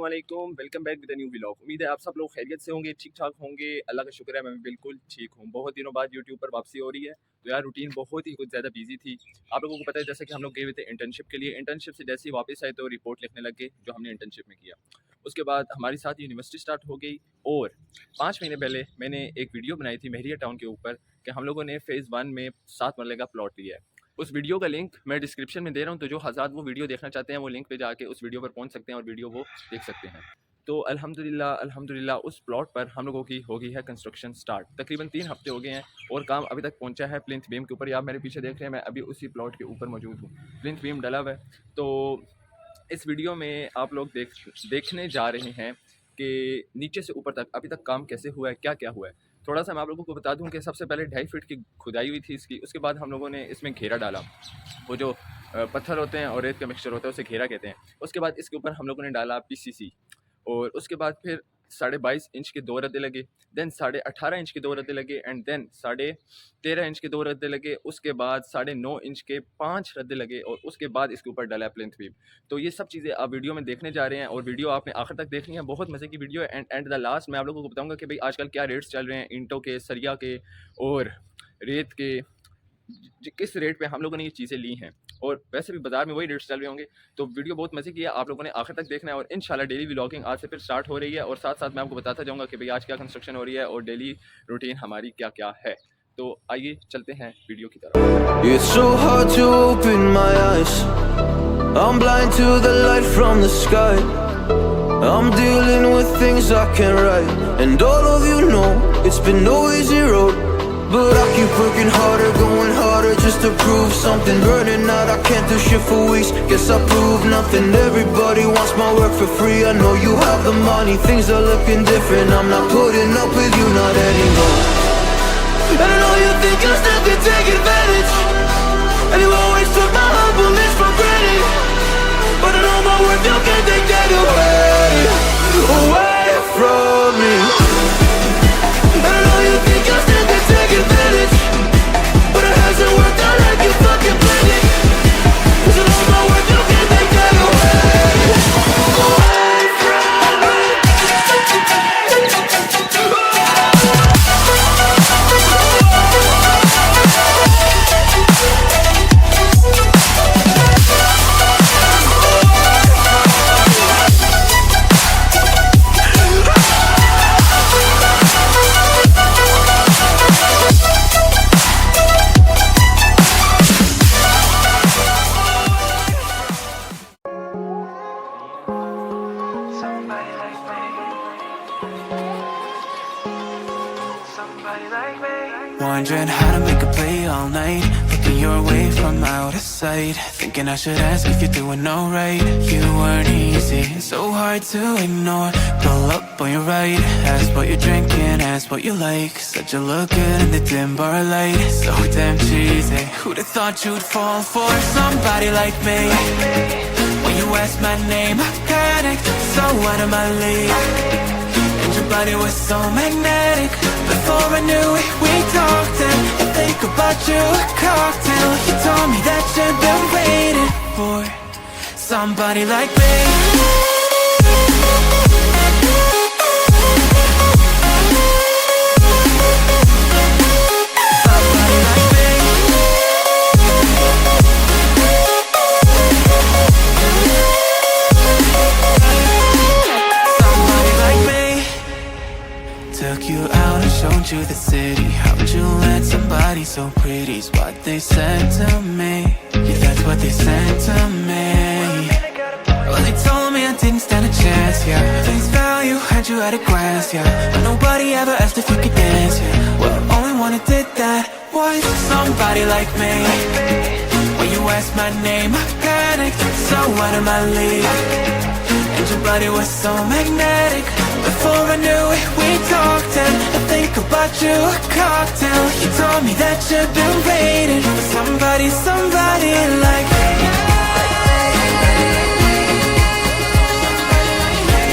अस्सलामुअलैकुम, welcome back with a new vlog. उम्मीद है आप सब लोग खैरियत से होंगे, ठीक ठाक होंगे। अल्लाह का शुक्र है मैं बिल्कुल ठीक हूँ। बहुत दिनों बाद यूट्यूब पर वापसी हो रही है, तो यार रूटीन बहुत ही कुछ ज़्यादा बिजी थी। आप लोगों को पता है जैसे कि हम लोग गए हुए थे इंटर्नशिप के लिए। इंटर्नशिप से जैसे ही वापस आए तो रिपोर्ट लिखने लग गए जो हमने इंटर्नशिप में किया। उसके बाद हमारी साथ यूनिवर्सिटी स्टार्ट हो गई और 5 महीने पहले मैंने एक वीडियो बनाई थी मेहरिया टाउन के ऊपर कि हम लोगों ने फ़ेज़ 1 में 7 मरले का प्लॉट लिया है। उस वीडियो का लिंक मैं डिस्क्रिप्शन में दे रहा हूँ, तो जो हज़ार वो वीडियो देखना चाहते हैं वो लिंक पे जाके उस वीडियो पर पहुँच सकते हैं और वीडियो वो देख सकते हैं। तो अल्हम्दुलिल्लाह उस प्लॉट पर हम लोगों की हो गई है कंस्ट्रक्शन स्टार्ट। तकरीबन 3 हफ्ते हो गए हैं और काम अभी तक पहुंचा है प्लिंथ बीम के ऊपर। आप मेरे पीछे देख रहे हैं, मैं अभी उसी प्लॉट के ऊपर मौजूद हूँ। प्लिंथ बीम डला हुआ है। तो इस वीडियो में आप लोग देखने जा रहे हैं कि नीचे से ऊपर तक अभी तक काम कैसे हुआ है, क्या क्या हुआ है। थोड़ा सा मैं आप लोगों को बता दूं कि सबसे पहले 2.5 फीट की खुदाई हुई थी इसकी। उसके बाद हम लोगों ने इसमें घेरा डाला, वो जो पत्थर होते हैं और रेत का मिक्सचर होता है उसे घेरा कहते हैं। उसके बाद इसके ऊपर हम लोगों ने डाला PCC और उसके बाद फिर 22.5 इंच के 2 रद्दे लगे, देन 18.5 इंच के 2 रद्दे लगे एंड देन 13.5 इंच के 2 रद्दे लगे। उसके बाद 9.5 इंच के 5 रद्दे लगे और उसके बाद इसके ऊपर डाला प्लिंथ बीम। तो ये सब चीज़ें आप वीडियो में देखने जा रहे हैं और वीडियो आपने आखिर तक देखनी है। बहुत मज़े की वीडियो है। एंड द लास्ट मैं आप लोगों को बताऊंगा कि भाई आजकल क्या रेट्स चल रहे हैं ईंटों के, सरिया के और रेत के, किस रेट पे हम लोगों ने ये चीज़ें ली हैं और वैसे भी बाजार में वही रेट्स चल रहे होंगे। तो वीडियो बहुत मज़े की है, आप लोगों ने आखिर तक देखना है और इंशाल्लाह डेली व्लॉगिंग आज से फिर स्टार्ट हो रही है। और साथ साथ मैं आपको बताता जाऊंगा कि भाई आज क्या कंस्ट्रक्शन हो रही है और डेली रूटीन हमारी क्या क्या है। तो आइए चलते हैं वीडियो की तरफ। It's so hard to open my eyes. I'm blind to the light from the sky. I'm dealing with things I can't write, and all of you know it's been no easy road. But I keep working harder, going harder just to prove something. Burning out, I can't do shit for weeks. Guess I proved nothing. Everybody wants my work for free. I know you have the money, things are looking different. I'm not putting up with you, not anymore. And I know you think you still can take advantage, and you always took my humbleness for granted. But I know my worth, you can't take that away from me. And I know you think you still can take advantage, but it hasn't worked out like you fucking planned it. 'Cause I know my worth, you can't take that away from me. Wondering how to make a play all night, looking your way from out of sight, thinking I should ask if you're doing alright. You weren't easy, so hard to ignore. Pull up on your right, ask what you're drinking, ask what you like. Said you look good in the dim bar light, so damn cheesy. Who'd have thought you'd fall for somebody like me? When you asked my name, I panicked, so out of my league. And your body was so magnetic. Before I knew it, we talked and I think about you a cocktail. You told me that you've been waiting for somebody like me. Took you out and showed you the city. How'd you let somebody so pretty's what they said to me? Yeah, that's what they said to me. Well, they told me I didn't stand a chance, yeah. Face value, had you at a glance, yeah. But nobody ever asked if you could dance, yeah. Well, the only one who did that was somebody like me. When you asked my name, I panicked, so out of my league. And your body was so magnetic. Before I knew it, we talked and I think about you a cocktail. You told me that you've been waiting for somebody like me.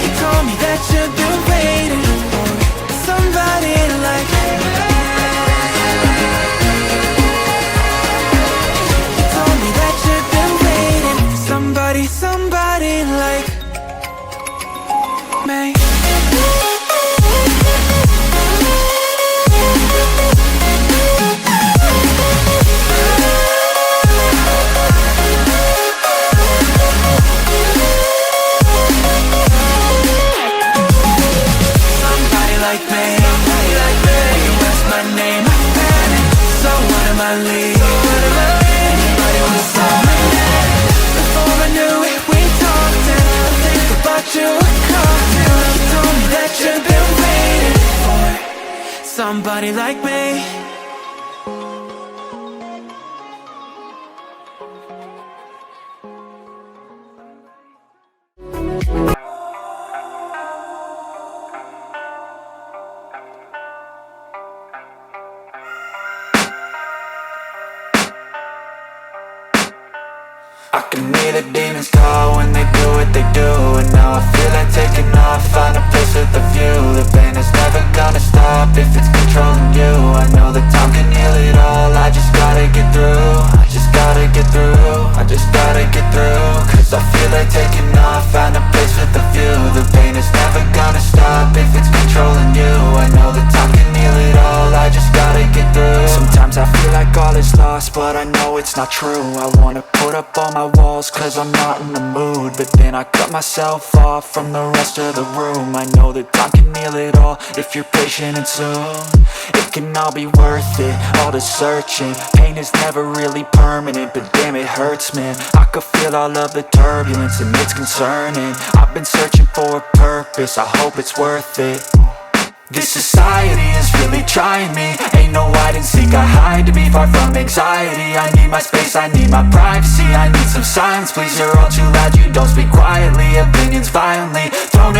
You told me that you've been waiting for somebody like me. You told me that you've been waiting for somebody like me. me. Somebody like me, you ask my name, so what am I leaving? Anybody wanna say my name? Before I knew it, we talked and I think about you a cocktail. You told me that you've been waiting for somebody like me. I can hear the demons call when they do what they do. And now I feel like taking off, find a place with a view. The pain is never gonna stop if it's controlling you. I know that time can heal it all, I just gotta get through. I just gotta get through, I just gotta get through. Cause I feel like taking off, find a place with a view. The pain is never gonna stop if it's controlling you. I know that time can heal it all, I just gotta get through. Sometimes I feel like all is lost, but I know it's not true. I wanna put up all my walls cause I'm not in the mood, but then I cut myself off from the rest of the room. I know that time can heal it all if you're patient and soon. It can all be worth it, all the searching. Pain is never really permanent, but damn it hurts, man. I could feel all of the turbulence and it's concerning. I've been searching for a purpose, I hope it's worth it. This society is really trying me. Ain't no hide and seek, I hide to be far from anxiety. I need my space, I need my privacy. I need some silence, please, you're all too loud. You don't speak quietly, opinions violently thrown